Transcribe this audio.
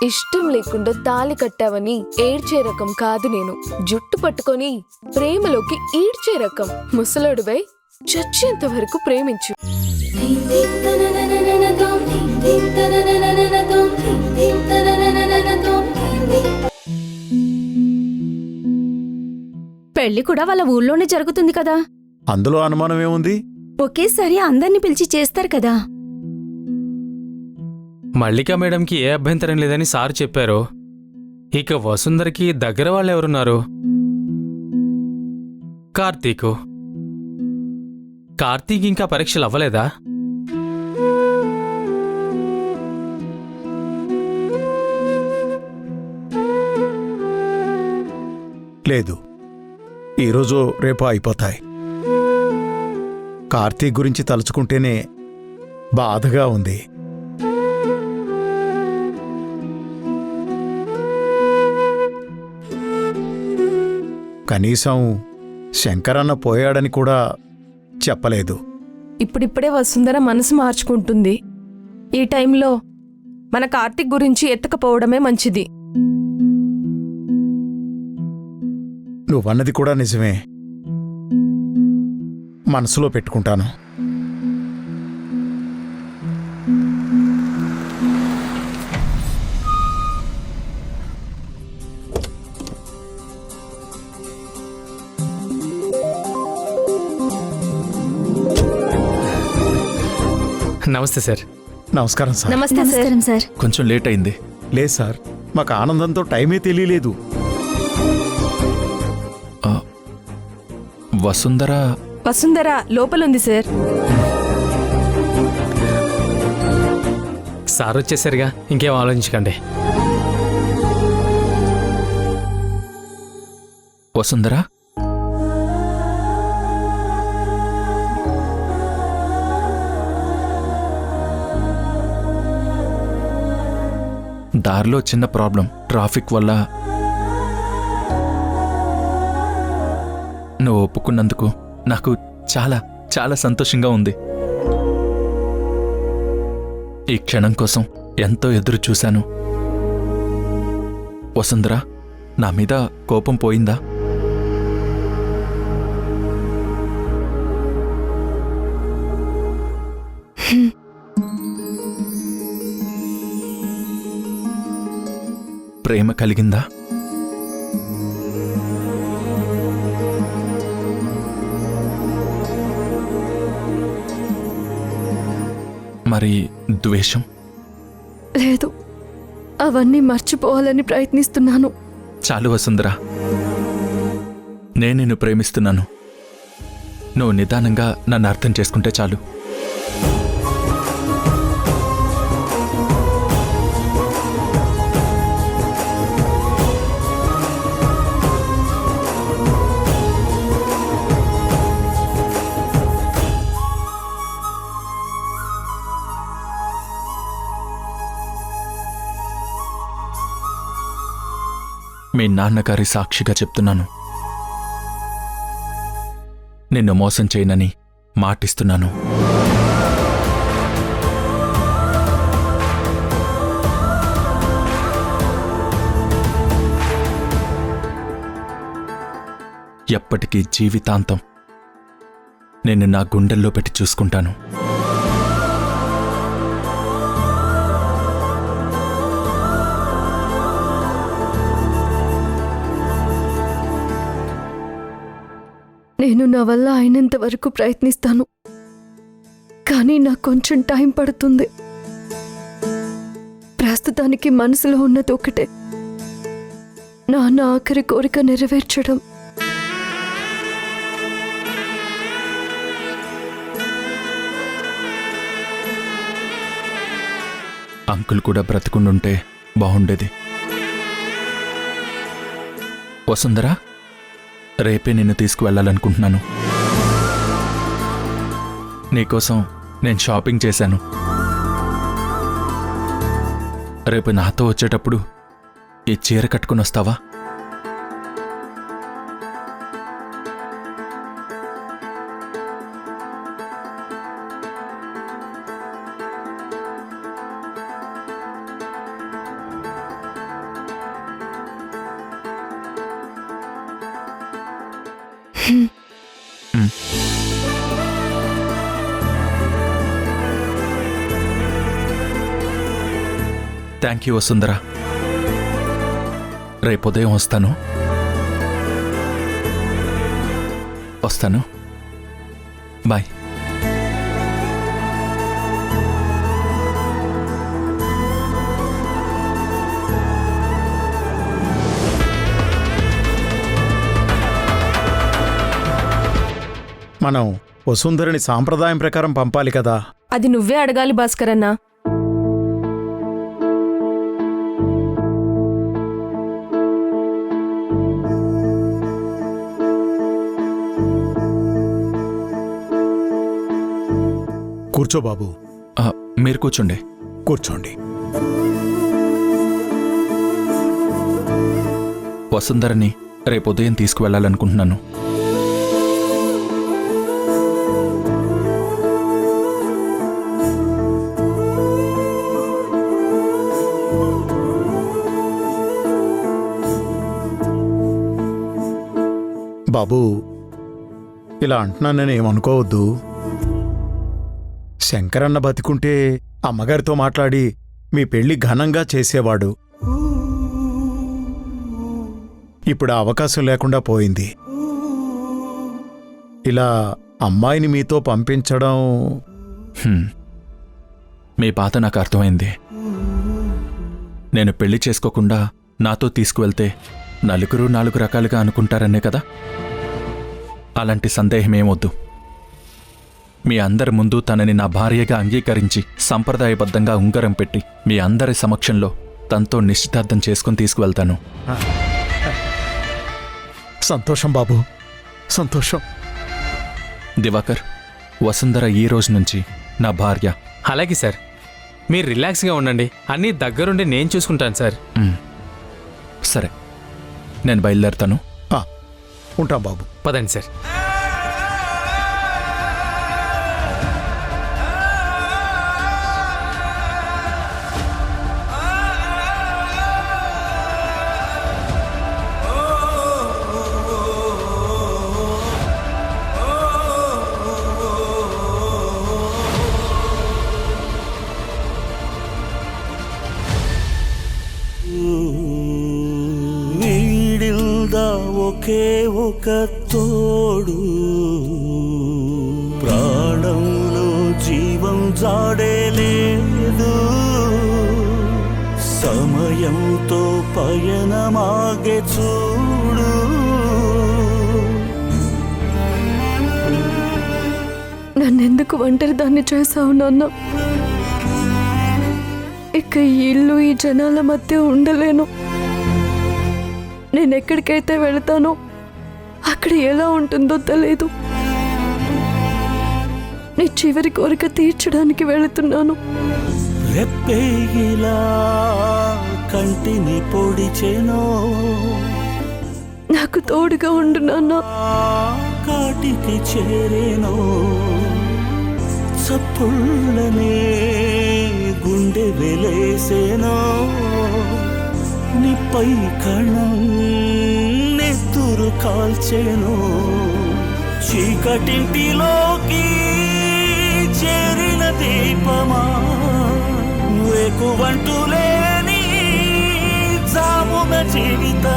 ఇష్టం లేకుండా తాళి కట్టావని ఏడ్చే రకం కాదు నేను. జుట్టు పట్టుకొని ప్రేమలోకి ఈడ్చే రకం. ముసలోడువై చచ్చేంత వరకు ప్రేమించు. పెళ్లి కూడా వాళ్ళ ఊళ్ళోనే జరుగుతుంది కదా. అందులో అనుమానం ఏముంది? ఒకేసారి అందర్నీ పిలిచి చేస్తారు కదా. మల్లికా మేడంకి ఏ అభ్యంతరం లేదని సార్ చెప్పారు. ఇక వసుంధరకి దగ్గర వాళ్ళెవరున్నారు? కార్తీక్ ఇంకా పరీక్షలు అవ్వలేదా? లేదు, ఈరోజు రేపు అయిపోతాయి. కార్తీక్ గురించి తలుచుకుంటేనే బాధగా ఉంది. కనీసం శంకరన్న పోయాడని కూడా చెప్పలేదు. ఇప్పుడిప్పుడే వసుంధర మనసు మార్చుకుంటుంది. ఈ టైంలో మన కార్తీక్ గురించి ఎత్తకపోవడమే మంచిది. నువ్వన్నది కూడా నిజమే. మనసులో పెట్టుకుంటాను. నమస్తే సార్. నమస్కారం సార్. నమస్కారం సార్. కొంచెం లేట్ అయింది. లేదు సార్, మాకు ఆనందంతో టైమే తెలియలేదు. వసుంధర లోపలుంది సార్. సార్ వచ్చేసరిగా ఇంకేం ఆలోచించకండి. వసుంధరా, దారిలో చిన్న ప్రాబ్లం. ట్రాఫిక్ వల్ల. నువ్వు ఒప్పుకున్నందుకు నాకు చాలా చాలా సంతోషంగా ఉంది. ఈ క్షణం కోసం ఎంతో ఎదురు చూశాను. వసుంధరా, నా మీద కోపం పోయిందా? ప్రేమ కలిగిందా? మరి ద్వేషం? లేదు, అవన్నీ మర్చిపోవాలని ప్రయత్నిస్తున్నాను. చాలు వసుంధరా, నేను నిన్ను ప్రేమిస్తున్నాను. నువ్వు నిదానంగా నన్ను అర్థం చేసుకుంటే చాలు. మీ నాన్నగారి సాక్షిగా చెప్తున్నాను, నిన్ను మోసం చేయనని మాటిస్తున్నాను. ఎప్పటికీ జీవితాంతం నేను నా గుండెల్లో పెట్టి చూసుకుంటాను. నేను నా వల్ల అయినంత వరకు ప్రయత్నిస్తాను, కానీ నాకు కొంచెం టైం పడుతుంది. ప్రస్తుతానికి మనసులో ఉన్నది ఒకటే, నాన్న ఆఖరి కోరిక నెరవేర్చడం. అంకుల్ కూడా బ్రతికుండుంటే బాగుండేది. వసుంధరా, రేపే నిన్ను తీసుకువెళ్ళాలనుకుంటున్నాను. నీకోసం నేను షాపింగ్ చేశాను. రేపు నాతో వచ్చేటప్పుడు ఈ చీర కట్టుకుని వస్తావా? Thank you Vasundhara. రేపు ఉదయం వస్తాను. బాయ్. మనం వసుంధరని సాంప్రదాయం ప్రకారం పంపాలి కదా. అది నువ్వే అడగాలి భాస్కర్ అన్నా. కూర్చో బాబు. మీరు కూర్చోండి. కూర్చోండి. వసుంధరని రేపు ఉదయం తీసుకువెళ్ళాలనుకుంటున్నాను. బాబు, ఇలా అంటున్నానని ఏమనుకోవద్దు. శంకరన్న బతికుంటే అమ్మగారితో మాట్లాడి మీ పెళ్లి ఘనంగా చేసేవాడు. ఇప్పుడు ఆ అవకాశం లేకుండా పోయింది. ఇలా అమ్మాయిని మీతో పంపించడం... మీ బాధ నాకు అర్థమైంది. నేను పెళ్లి చేసుకోకుండా నాతో తీసుకువెళ్తే నలుగురు నాలుగు రకాలుగా అనుకుంటారనే కదా. అలాంటి సందేహమేమొద్దు. మీ అందరి ముందు తనని నా భార్యగా అంగీకరించి సంప్రదాయబద్ధంగా ఉంగరం పెట్టి మీ అందరి సమక్షంలో తనతో నిశ్చితార్థం చేసుకుని తీసుకువెళ్తాను. సంతోషం బాబు, సంతోషం. దివాకర్, వసుంధర ఈ రోజు నుంచి నా భార్య. అలాగే సార్, మీరు రిలాక్స్గా ఉండండి. అన్నీ దగ్గరుండి నేను చూసుకుంటాను సార్. సరే, నేను బయలుదేరుతాను. ఉంటాం బాబు. పదండి సార్. ఒకే ఒక తోడు, ప్రాణంలో జీవం జాడలేదు, సమయంతో పయనమాగే చూడు. నన్నెందుకు ఒంటరి దాన్ని చేశావు నాన్న? ఇక ఈ ఇల్లు ఈ జనాల మధ్య ఉండలేను. నేనెక్కడికైతే వెళతానో అక్కడ ఎలా ఉంటుందో తెలియదు. నీ చివరి కోరిక తీర్చడానికి వెళుతున్నాను. రెప్పేయిలా కంటిని పొడిచెనో, నాకు తోడుగా ఉండు నాన్న. కాటికి చేరేనో, చప్పుళ్ళనే గుండె వెలేసేనో, నిపై కణం నెత్తురు కాల్చెనో, చీకటింటిలోకి చేరిన దీపమా, వేకువంటూ